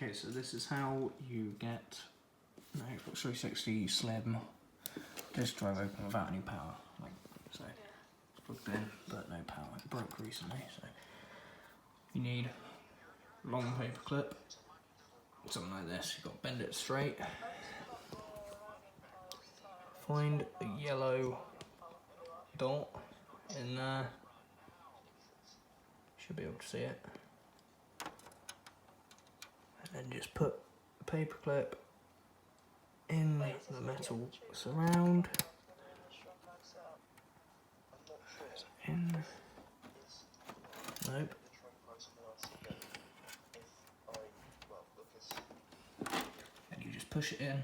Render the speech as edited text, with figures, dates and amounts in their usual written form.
Okay, so this is how you get an Xbox 360 Slim disk drive open without any power. Like so, it's plugged in but no power. It broke recently, so you need a long paper clip, something like this. You've got to bend it straight. Find a yellow dot in there. Should be able to see it. And then just put the paper clip in the metal surround. In. Nope. And you just push it in.